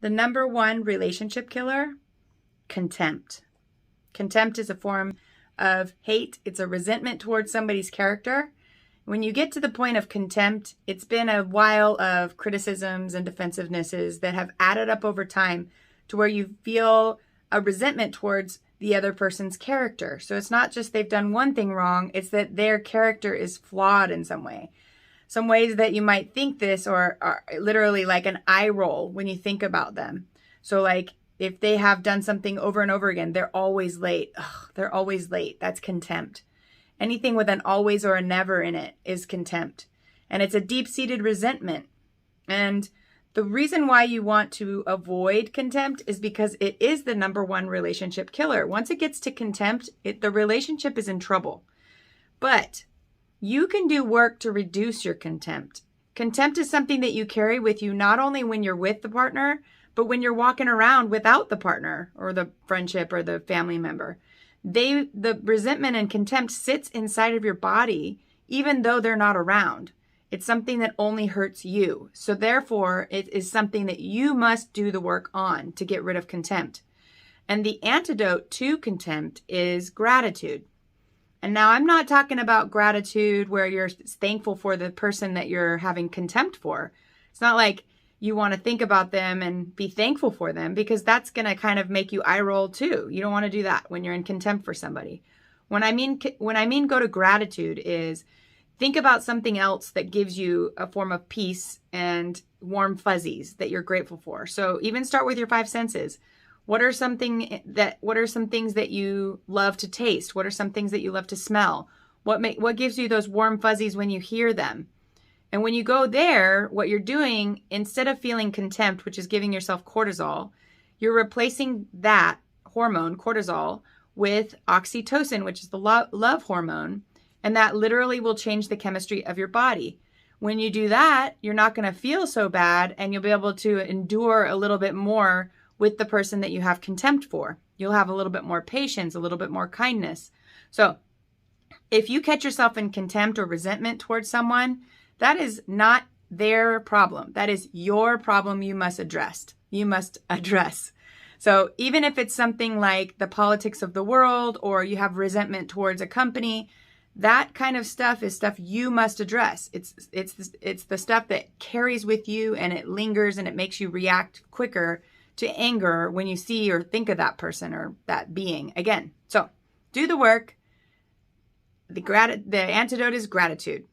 The number one relationship killer, contempt. Contempt is a form of hate. It's a resentment towards somebody's character. When you get to the point of contempt, it's been a while of criticisms and defensivenesses that have added up over time to where you feel a resentment towards the other person's character. So it's not just they've done one thing wrong, it's that their character is flawed in some way. Some ways that you might think this are literally like an eye roll when you think about them. So like if they have done something over and over again, they're always late. Ugh, they're always late. That's contempt. Anything with an always or a never in it is contempt. And it's a deep-seated resentment. And the reason why you want to avoid contempt is because it is the number one relationship killer. Once it gets to contempt, the relationship is in trouble. But you can do work to reduce your contempt. Contempt is something that you carry with you not only when you're with the partner, but when you're walking around without the partner or the friendship or the family member. The resentment and contempt sits inside of your body, even though they're not around. It's something that only hurts you. So therefore, it is something that you must do the work on to get rid of contempt. And the antidote to contempt is gratitude. And now I'm not talking about gratitude where you're thankful for the person that you're having contempt for. It's not like you want to think about them and be thankful for them, because that's going to kind of make you eye roll too. You don't want to do that when you're in contempt for somebody. When I mean go to gratitude is think about something else that gives you a form of peace and warm fuzzies that you're grateful for. So even start with your five senses. What are some things that you love to taste? What are some things that you love to smell? What gives you those warm fuzzies when you hear them? And when you go there, what you're doing, instead of feeling contempt, which is giving yourself cortisol, you're replacing that hormone, cortisol, with oxytocin, which is the love hormone. And that literally will change the chemistry of your body. When you do that, you're not going to feel so bad, and you'll be able to endure a little bit more with the person that you have contempt for. You'll have a little bit more patience, a little bit more kindness. So if you catch yourself in contempt or resentment towards someone, that is not their problem. That is your problem you must address. So even if it's something like the politics of the world, or you have resentment towards a company, that kind of stuff is stuff you must address. It's the stuff that carries with you, and it lingers, and it makes you react quicker to anger when you see or think of that person or that being again. So do the work. The antidote is gratitude.